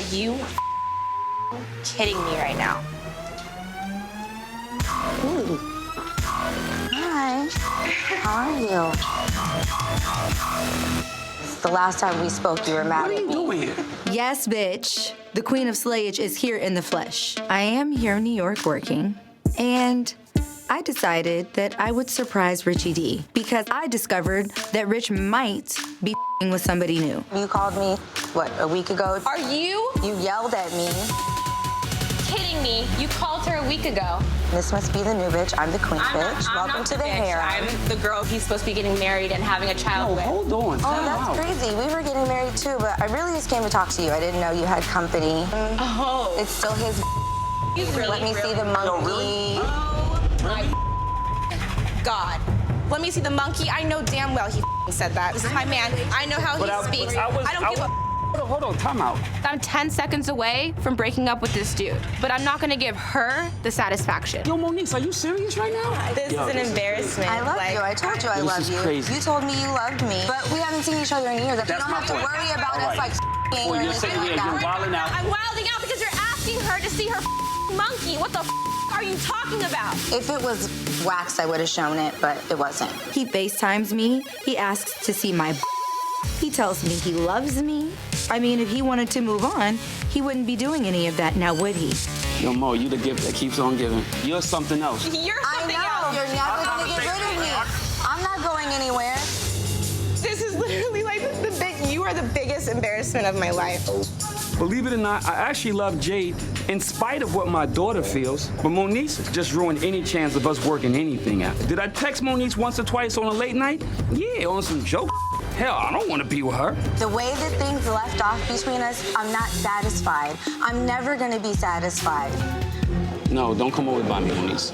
Are you kidding me right now? Ooh. Hi. How are you? The last time we spoke, you were mad at me. What are you doing here? Yes, bitch. The Queen of Slayage is here in the flesh. I am here in New York working, and I decided that I would surprise Richie D because I discovered that Rich might be with somebody new. You called me, what, a week ago? Are you You yelled at me. kidding me? You called her a week ago. This must be the new bitch. I'm the queen bitch. I'm Welcome not to the bitch. hair. I'm the girl he's supposed to be getting married and having a child No, with. hold on. Oh, Time that's out. crazy. We were getting married too, but I really just came to talk to you. I didn't know you had company. Oh. It's still his. You really, Let me see the monkey. Oh my God. Let me see the monkey. I know damn well he said that. This is my man. I know how he speaks. I don't give a. Hold on, time out. I'm 10 seconds away from breaking up with this dude, but I'm not gonna give her the satisfaction. Yo, Monique, are you serious right now? This is an embarrassment. I love you. I told you I This love is you. crazy. You told me you loved me, but we haven't seen each other in years. If you That's don't my have to point. worry about All us right. like or Well, you're anything sitting here, like you're that. wilding out. I'm wilding out because you're asking her to see her monkey. What the are you talking about? If it was wax, I would have shown it, but it wasn't. He FaceTimes me. He asks to see my. He tells me he loves me. I mean, if he wanted to move on, he wouldn't be doing any of that now, would he? Yo, Mo, you the gift that keeps on giving. You're something else. You're I something know. else. You're never gonna get rid of me. I'm not going anywhere. This is literally like the big. You are the biggest embarrassment of my life. Believe it or not, I actually love Jade in spite of what my daughter feels. But Monique just ruined any chance of us working anything out. Did I text Monique once or twice on a late night? Yeah, on some joke. Hell, I don't want to be with her. The way that things left off between us, I'm not satisfied. I'm never gonna be satisfied. No, don't come over by me, Monique.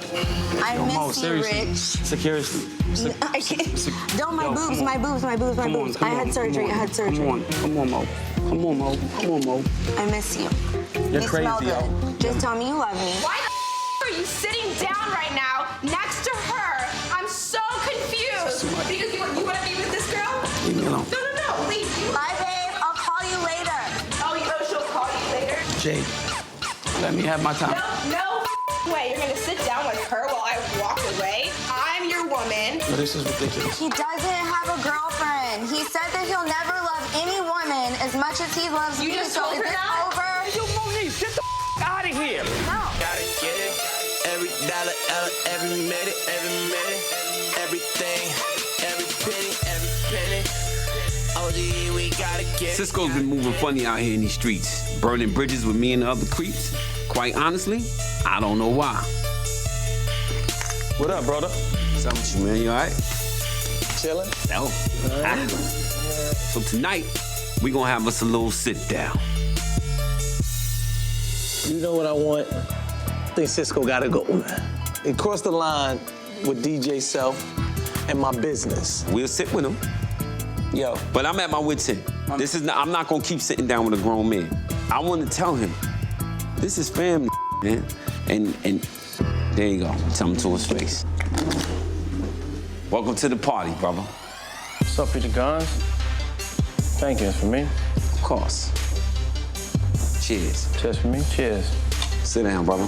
I Yo, miss Mo, you, seriously. Rich. Seriously. I can't. Don't my boobs, my boobs, my boobs, my Come on, boobs. come I had on, surgery. come I on. had surgery. Come on, Mo. Come on, Mo. Come on, Mo. I miss you. You're you crazy, smell yo. good. Just tell me you love me. Why the are you sitting down right now next to her? I'm so confused. Because you want to be with this girl? Leave me alone. No, leave. Bye, babe. I'll call you later. Oh, you know she'll call you later? Jade, let me have my time. No way. You're gonna sit down with her while I walk away? I'm your woman. No, this is ridiculous. He doesn't have a girlfriend. He said that he'll never love any woman as much as he loves You me. just So told is her this that? over? Yo, Monique, get the out of here. No. Gotta get it. Every dollar, every minute, everything, every penny. OG, we gotta get it. Cisco's been moving funny out here in these streets, burning bridges with me and the other creeps. Quite honestly, I don't know why. What up, brother? What's up with you, man? You all right? Chilling? No. So tonight, we gonna have us a little sit down. You know what I want? I think Cisco gotta go, man. It crossed the line with DJ Self and my business. We'll sit with him, Yo, but I'm at my wit's end. I'm not gonna keep sitting down with a grown man. I want to tell him, this is family, man. And there you go. Tell him to his face. Welcome to the party, brother. What's up, Peter Guns? Thank you. It's for me. Of course. Cheers. Cheers for me. Cheers. Sit down, brother.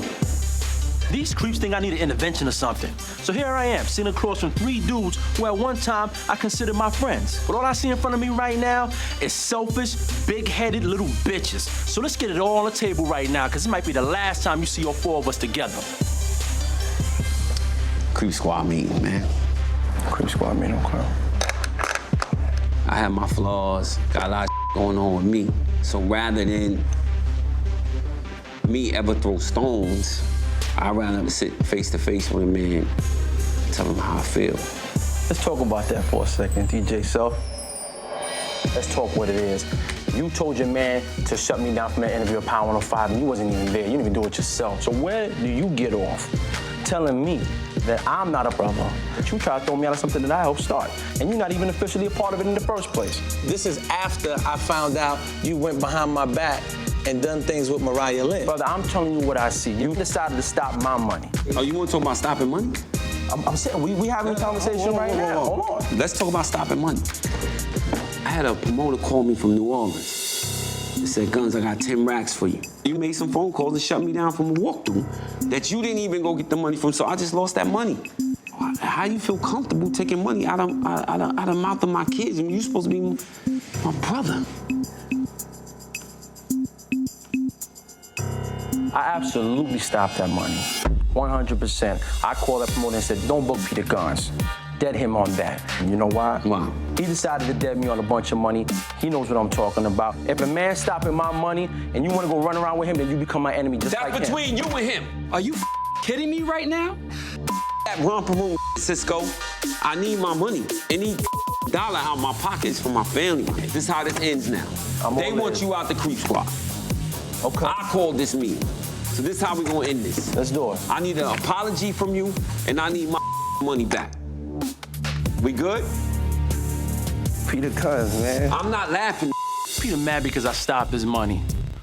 These creeps think I need an intervention or something. So here I am, sitting across from 3 dudes who at one time I considered my friends. But all I see in front of me right now is selfish, big-headed little bitches. So let's get it all on the table right now, because this might be the last time you see all 4 of us together. Creep Squad meeting, man. Creep Squad meeting, okay. I have my flaws, got a lot of going on with me. So rather than me ever throw stones, I'd rather sit face to face with a man, tell him how I feel. Let's talk about that for a second, DJ Self. Let's talk what it is. You told your man to shut me down from that interview at Power 105, and you wasn't even there. You didn't even do it yourself. So where do you get off telling me that I'm not a brother, that you try to throw me out of something that I helped start, and you're not even officially a part of it in the first place? this is after I found out you went behind my back and done things with Mariah Lynn. Brother, I'm telling you what I see. You decided to stop my money. Oh, you want to talk about stopping money? I'm saying, we having a conversation right now. Hold on. Let's talk about stopping money. I had a promoter call me from New Orleans. They said, Guns, I got 10 racks for you. You made some phone calls and shut me down from a walkthrough that you didn't even go get the money from, so I just lost that money. How you feel comfortable taking money out of the mouth of my kids and you supposed to be my brother? I absolutely stopped that money, 100%. I called that promoter and said, don't book Peter Guns. Dead him on that. And you know why? Why? He decided to dead me on a bunch of money. He knows what I'm talking about. If a man's stopping my money and you want to go run around with him, then you become my enemy just like him. That's between you and him. Are you kidding me right now? That romper room, Cisco. I need my money. Any dollar out of my pockets for my family. This is how this ends now. They want you out the creep squad. Okay. I called this meeting. So this is how we gonna end this. Let's do it. I need an apology from you, and I need my money back. We good? Peter Guns, man. I'm not laughing. Peter mad because I stopped his money.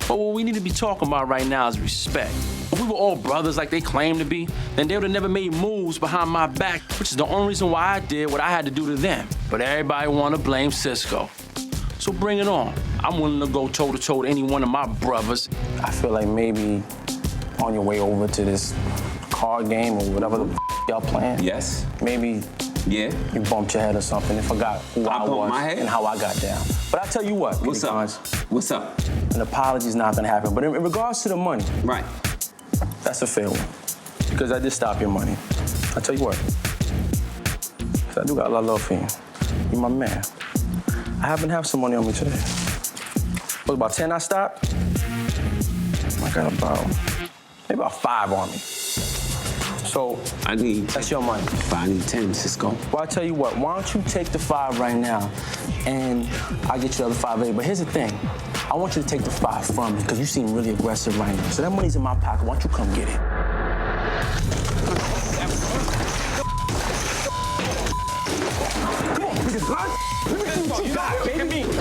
But what we need to be talking about right now is respect. If we were all brothers like they claim to be, then they would have never made moves behind my back, which is the only reason why I did what I had to do to them. But everybody want to blame Cisco. So bring it on. I'm willing to go toe-to-toe with any one of my brothers. I feel like maybe on your way over to this card game or whatever the y'all playing. Yes. Maybe you bumped your head or something and forgot who I was my head? and how I got down. But I tell you what, What's Peter up? Guns, What's up? an apology's not gonna happen. But in regards to the money, Right. that's a fair one. Because I did stop your money. I tell you what, 'cause I do got a lot of love for you. You're my man. I happen to have some money on me today. What, about 10 I stopped? I got maybe about 5 on me. So that's your money. I need 10, Cisco. Well, I tell you what, why don't you take the 5 right now and I'll get you the other 5 later. But here's the thing. I want you to take the 5 from me because you seem really aggressive right now. So that money's in my pocket. Why don't you come get it?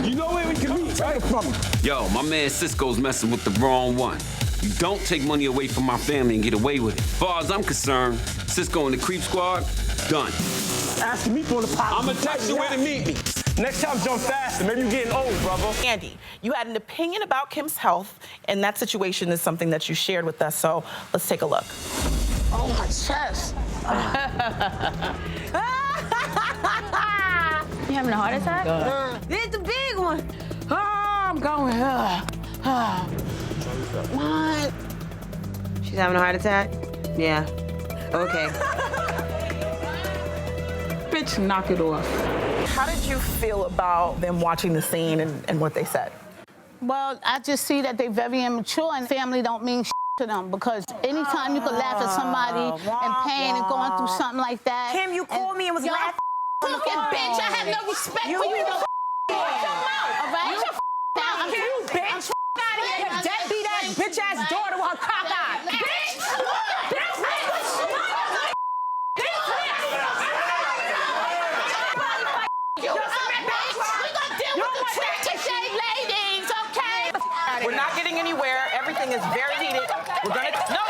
You know where we can meet. Take it from me. Yo, my man Cisco's messing with the wrong one. You don't take money away from my family and get away with it. As far as I'm concerned, Cisco and the creep squad, done. Asking me for the pot. I'ma text you where to meet me. Next time, jump faster. Maybe you're getting old, brother. Yandy, you had an opinion about Kim's health, and that situation is something that you shared with us, so let's take a look. Oh, my chest. You having a heart attack? This the big one. Oh, I'm going. What? She's having a heart attack? Yeah. Okay. Bitch, knock it off. How did you feel about them watching the scene and what they said? Well, I just see that they're very immature and family don't mean to them because anytime you can laugh at somebody in pain and going through something like that. Kim, you called me and was laughing. Fucking bitch, I have no respect for you. All right? Down, you bitch. Your deadbeat ass bitch ass daughter with her cock eye. We're not getting anywhere. Everything is very heated. We're gonna no.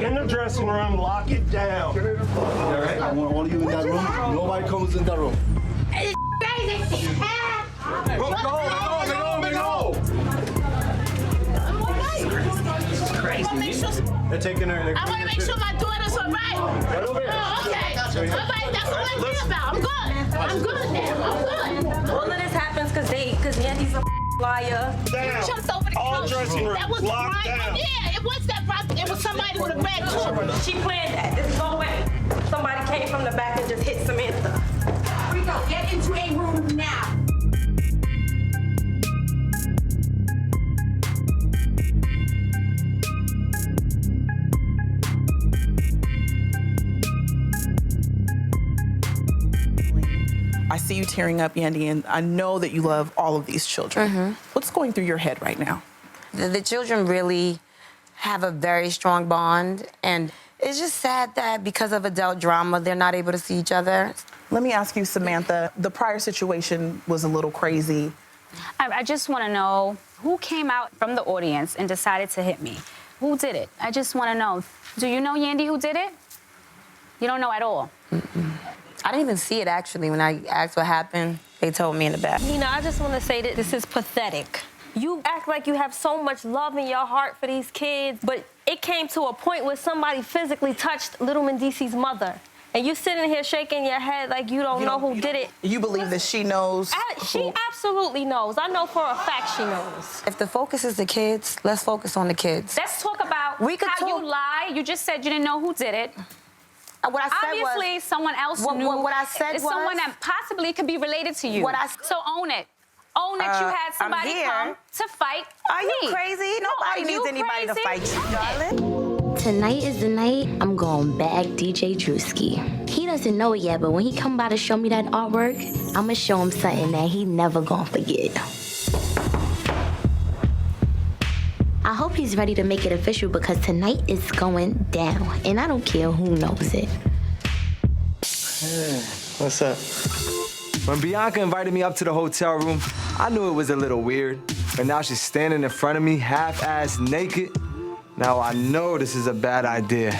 In the dressing room, lock it down. All right, I want all of you in that room. Nobody comes in that room. They're taking her. I want to make sure my daughter's all right. Right over here. Oh, okay. All right, that's what I care about. I'm good. I'm good now. I'm good. All of this happens because Yandy's a liar. Down. Jumps over the All couch. dressing rooms That was locked right. down. Yeah, it was that right. It was somebody with a red coat. She planned that. There's no way. Somebody came from the back and just hit Samantha. Rico, get into a room now. I see you tearing up, Yandy, and I know that you love all of these children. What's going through your head right now? The children really have a very strong bond, and It's just sad that because of adult drama, they're not able to see each other. Let me ask you, Samantha, the prior situation was a little crazy. I just want to know who came out from the audience and decided to hit me. Who did it? I just want to know. Do you know, Yandy, who did it? You don't know at all? I didn't even see it, actually. When I asked what happened, they told me in the back. Nina, I just want to say that this is pathetic. You act like you have so much love in your heart for these kids, but it came to a point where somebody physically touched little Mendici's mother. And you sitting here shaking your head like you don't know who did it. You believe that she knows? She absolutely knows. I know for a fact she knows. If the focus is the kids, let's focus on the kids. Let's talk about how you lie. You just said you didn't know who did it. What I said Obviously, someone else knew. What I said it's was... someone that possibly could be related to you. So own it. Own that you had somebody come to fight Are me. you crazy? Nobody needs anybody to fight you, darling. Tonight is the night I'm going back DJ Drewski. He doesn't know it yet, but when he come by to show me that artwork, I'ma show him something that he never gonna forget. I hope he's ready to make it official because tonight is going down, and I don't care who knows it. Hey, what's up? When Bianca invited me up to the hotel room, I knew it was a little weird, but now she's standing in front of me, half-ass naked. Now I know this is a bad idea.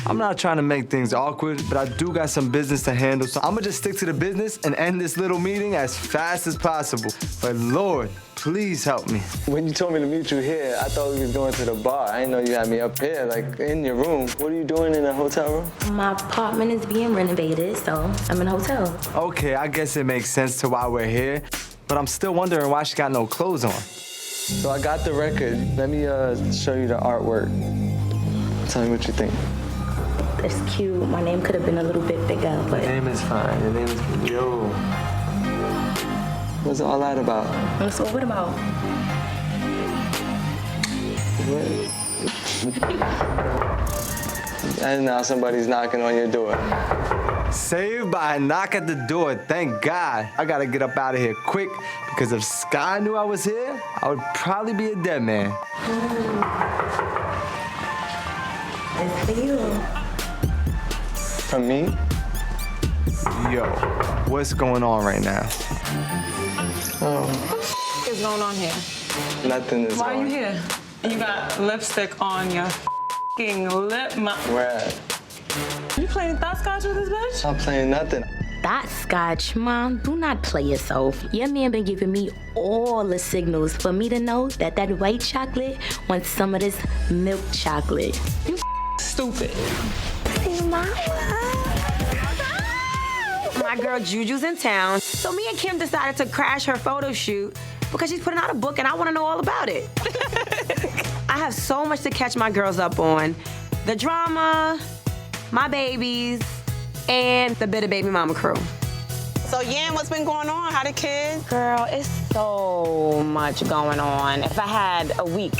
I'm not trying to make things awkward, but I do got some business to handle, so I'ma just stick to the business and end this little meeting as fast as possible. But Lord, please help me. When you told me to meet you here, I thought we was going to the bar. I didn't know you had me up here, like in your room. What are you doing in the hotel room? My apartment is being renovated, so I'm in a hotel. Okay, I guess it makes sense to why we're here, but I'm still wondering why she got no clothes on. So I got the record. Let me show you the artwork. Tell me what you think. It's cute. My name could have been a little bit bigger, but... Your name is fine. Your name is... Yo. What's all that about? So what about? What? And now somebody's knocking on your door. Saved by a knock at the door, thank God. I gotta get up out of here quick because if Sky knew I was here, I would probably be a dead man. It's for you. From me? Yo, what's going on right now? What is going on here? Nothing is Why on. are you here? You got lipstick on your lip. Where at? You playing hopscotch with this bitch? I'm playing nothing. That scotch, Mom, do not play yourself. Your man been giving me all the signals for me to know that that white chocolate wants some of this milk chocolate. You stupid. Hey, Mama. My girl Juju's in town, so me and Kim decided to crash her photo shoot because she's putting out a book and I want to know all about it. I have so much to catch my girls up on. The drama, my babies, and the Bitter Baby Mama crew. So, Yan, what's been going on? How the kids? Girl, it's so much going on. If I had a week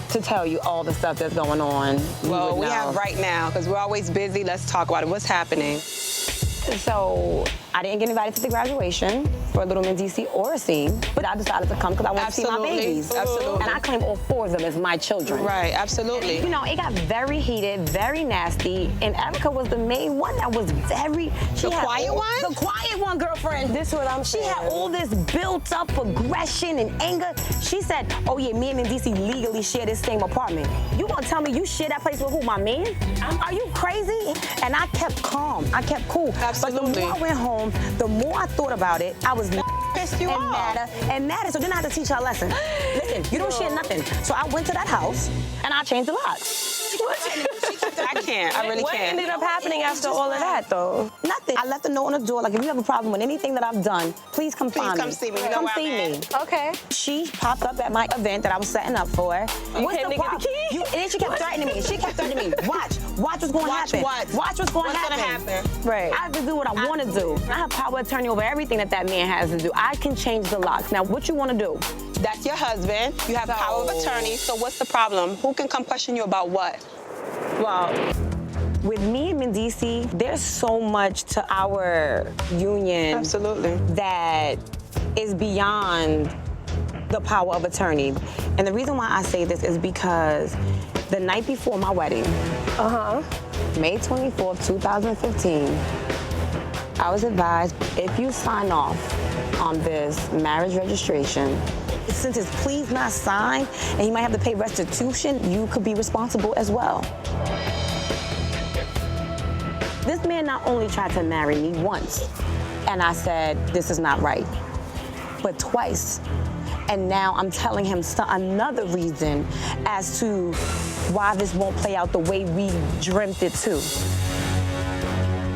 to tell you all the stuff that's going on, Well, we we have right now, because we're always busy. Let's talk about it. What's happening? So, I didn't get invited to the graduation for Little Mendici or Asim, but I decided to come because I want to see my babies. Absolutely. And I claim all four of them as my children. Right, absolutely. You know, it got very heated, very nasty, and Erica was the main one that was very... The quiet one? The quiet one, girlfriend. This is what I'm saying. She had all this built-up aggression and anger. She said, oh yeah, me and Mendici legally share this same apartment. You gonna tell me you share that place with who, my man? Are you crazy? And I kept calm. I kept cool. Absolutely. But the more I went home, the more I thought about it, I was pissed you off. madder. So then I had to teach her a lesson. Listen, you don't share nothing. So I went to that house and I changed the locks. I can't. I really what can't. What ended up happening after all of that, though? Nothing. I left a note on the door, like, if you have a problem with anything that I've done, please come find me. Please come see me. You know come where see I'm me. at. Okay. She popped up at my event that I was setting up for. You What's came the to get the problem? key? And then she kept threatening me. She kept threatening me. Watch what's going to happen. What? Watch what's going to happen. Right. I have to do what I want to do. I have power of attorney over everything that man has to do. I can change the locks. Now, what you want to do? That's your husband. You have power of attorney. So what's the problem? Who can come question you about what? Well, with me and Mendici, there's so much to our union that is beyond the power of attorney. And the reason why I say this is because The night before my wedding, May 24th, 2015, I was advised if you sign off on this marriage registration, since it's please not signed and you might have to pay restitution, you could be responsible as well. This man not only tried to marry me once, and I said, this is not right, but twice. And now I'm telling him another reason as to why this won't play out the way we dreamt it to.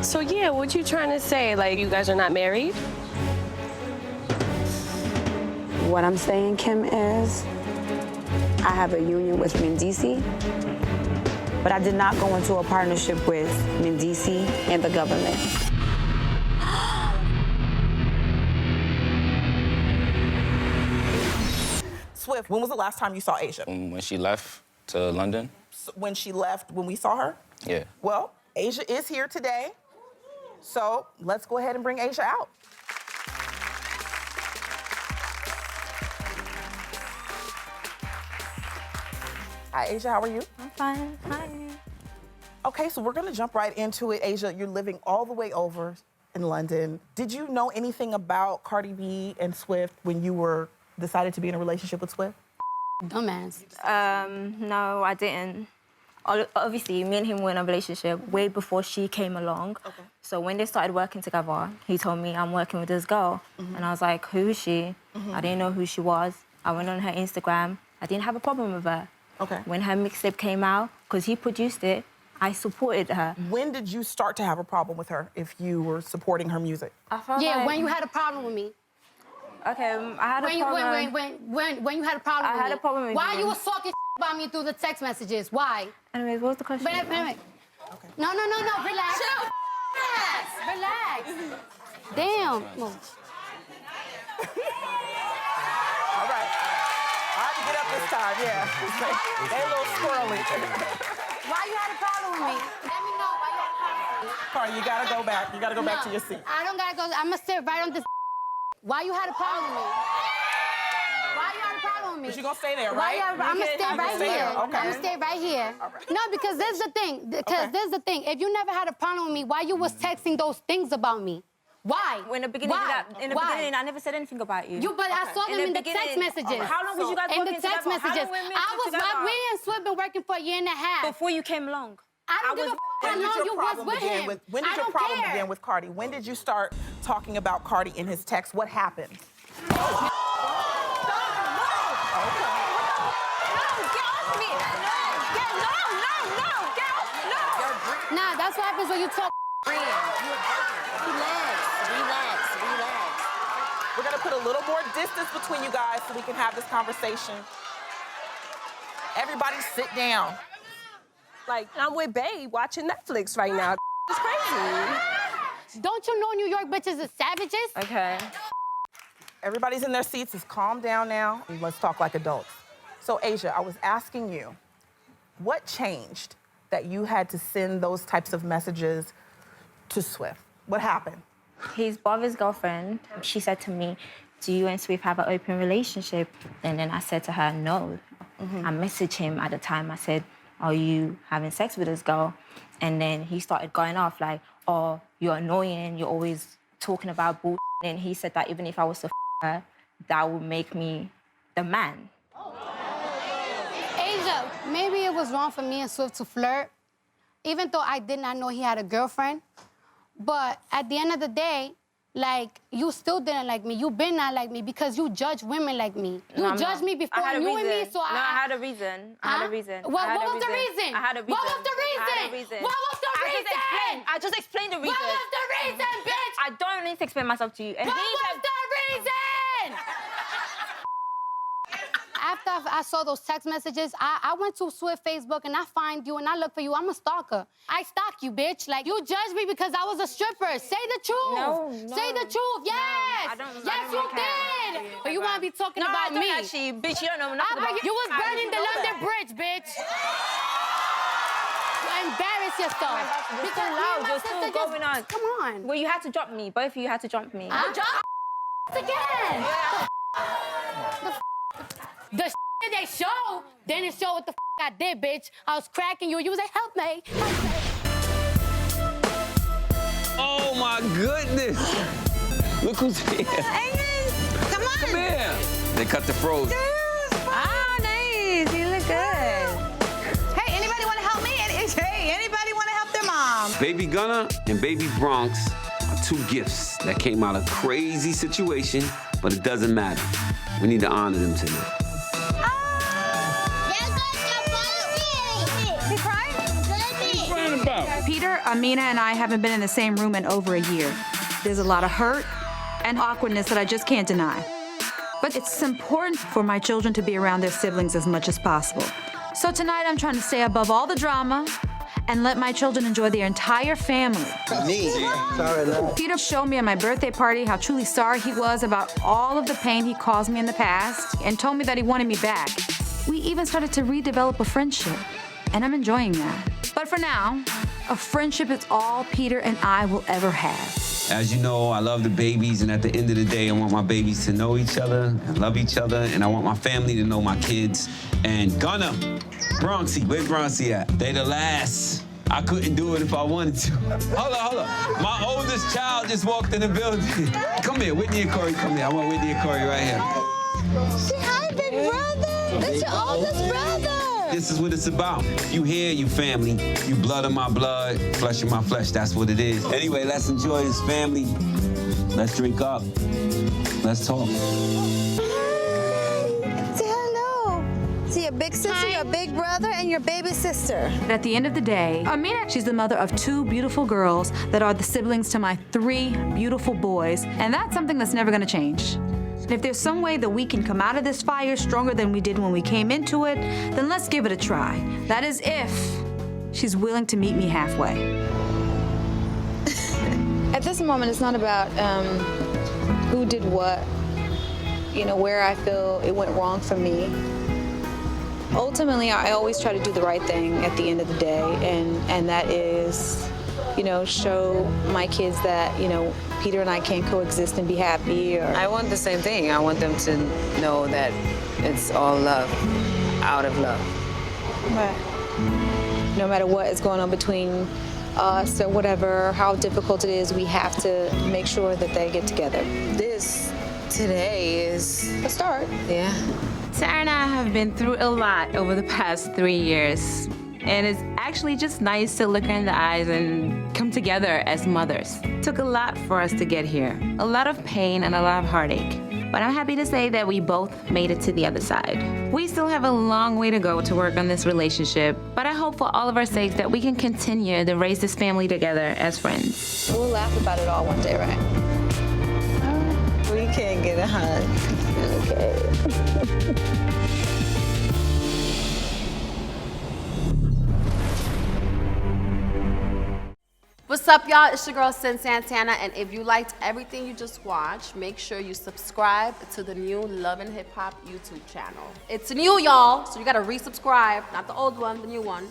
So yeah, what you trying to say? Like, you guys are not married? What I'm saying, Kim, is I have a union with Mendici, but I did not go into a partnership with Mendici and the government. Swift, when was the last time you saw Asia? When she left to London. When she left, when we saw her? Yeah. Well, Asia is here today, so let's go ahead and bring Asia out. Hi, Asia, how are you? I'm fine. Hi. Okay, so we're gonna jump right into it. Asia, you're living all the way over in London. Did you know anything about Cardi B and Swift when you decided to be in a relationship with Swift? Dumbass. No, I didn't. Obviously, me and him were in a relationship way before she came along. Okay. So when they started working together, he told me, I'm working with this girl. And I was like, who is she? I didn't know who she was. I went on her Instagram. I didn't have a problem with her. Okay. When her mixtape came out, because he produced it, I supported her. When did you start to have a problem with her if you were supporting her music? I felt like... when you had a problem with me. Okay, I had a problem. When you had a problem with me. I had a problem with Why you. you was talking about me through the text messages? Why? Anyways, what was the question? Wait. Okay. No, relax. Relax. Damn. No. All right. I have to get up this time, yeah. They a little squirrely. Why you had a problem with me? Let me know why you had a problem with me. Cardi, you gotta go back. You gotta go back to your seat. I don't gotta go. I'm gonna sit right on this. Why you had a problem with me? Why you had a problem with me? But you gonna stay there, right? I'm gonna stay right here. Okay. I'm gonna stay right here. Right. No, because this is the thing. This is the thing. If you never had a problem with me, why you was texting those things about me? Why? In the beginning, Why? I never said anything about you. But I saw them in the text messages. How long was you guys working together? In the text messages. We and Swift been working for a year and a half. Before you came along. I don't give a how long you was with him. When did your problem begin with Cardi? When did you start talking about Cardi in his text? What happened? Nah, that's what happens when you talk. Relax. We're gonna put a little more distance between you guys so we can have this conversation. Everybody sit down. Like, I'm with Babe watching Netflix right now. It's crazy. Don't you know New York bitches is savages? Okay. Everybody's in their seats. Just calm down now. Let's talk like adults. So, Asia, I was asking you, what changed that you had to send those types of messages to Swift? What happened? His brother's girlfriend, she said to me, do you and Swift have an open relationship? And then I said to her, no. I messaged him at the time. I said, are you having sex with this girl? And then he started going off like, oh, you're annoying. You're always talking about bullshit. And he said that even if I was to her, that would make me the man. Asia, maybe it was wrong for me and Swift to flirt, even though I did not know he had a girlfriend. But at the end of the day, like, you still didn't like me. You been not like me because you judge women like me. You judged me before you and me, so I had a reason. I had a reason. What was the reason? I had a reason. What was the reason? What was the reason? I just explained the reason. What was the reason, bitch? I don't need to explain myself to you. And what was the reason? After I saw those text messages, I went to Swift Facebook and I find you and I look for you. I'm a stalker. I stalk you, bitch. Like, you judged me because I was a stripper. Say the truth. No. Say the truth. Yes. Yes, you did. But you want to be talking about me. No, actually, bitch, you don't know nothing about you was burning the London Bridge, bitch. You embarrass yourself. Because loud, you're still going on. Come on. Well, you had to drop me. Both of you had to jump me. I jumped again. The they show. They didn't show what the I did, bitch. I was cracking you. You was like, help me. Help me. Oh my goodness. Look who's here. Come on. Come here. They cut the froze. Oh, nice. You look good. Hey, anybody want to help me? Hey, anybody want to help their mom? Baby Gunna and Baby Bronx are two gifts that came out of a crazy situation, but it doesn't matter. We need to honor them tonight. Peter, Amina, and I haven't been in the same room in over a year. There's a lot of hurt and awkwardness that I just can't deny. But it's important for my children to be around their siblings as much as possible. So tonight I'm trying to stay above all the drama and let my children enjoy their entire family. Peter showed me at my birthday party how truly sorry he was about all of the pain he caused me in the past and told me that he wanted me back. We even started to redevelop a friendship, and I'm enjoying that. But for now, a friendship is all Peter and I will ever have. As you know, I love the babies, and at the end of the day, I want my babies to know each other and love each other, and I want my family to know my kids. And Gunna, Bronxy, where's Bronxy at? They the last. I couldn't do it if I wanted to. Hold on. My oldest child just walked in the building. Come here, Whitney and Corey, come here. I want Whitney and Corey right here. Say hi, big brother. That's your oldest brother. This is what it's about. You here, you family. You blood of my blood, flesh of my flesh. That's what it is. Anyway, let's enjoy this family. Let's drink up. Let's talk. Say hello. See your big sister, your big brother, and your baby sister. At the end of the day, Amina, she's the mother of 2 beautiful girls that are the siblings to my 3 beautiful boys, and that's something that's never gonna change. And if there's some way that we can come out of this fire stronger than we did when we came into it, then let's give it a try. That is if she's willing to meet me halfway. At this moment, it's not about who did what, where I feel it went wrong for me. Ultimately, I always try to do the right thing at the end of the day, and that is, show my kids that, Peter and I can coexist and be happy. I want the same thing. I want them to know that it's all love, out of love. Right. No matter what is going on between us or whatever, how difficult it is, we have to make sure that they get together. This today is a start. Yeah. Tara and I have been through a lot over the past 3 years. And it's actually just nice to look her in the eyes and come together as mothers. It took a lot for us to get here. A lot of pain and a lot of heartache. But I'm happy to say that we both made it to the other side. We still have a long way to go to work on this relationship, but I hope for all of our sakes that we can continue to raise this family together as friends. We'll laugh about it all one day, right? We can't get a hug. Okay. What's up, y'all? It's your girl, Sin Santana, and if you liked everything you just watched, make sure you subscribe to the new Love and Hip Hop YouTube channel. It's new, y'all, so you gotta resubscribe, not the old one, the new one.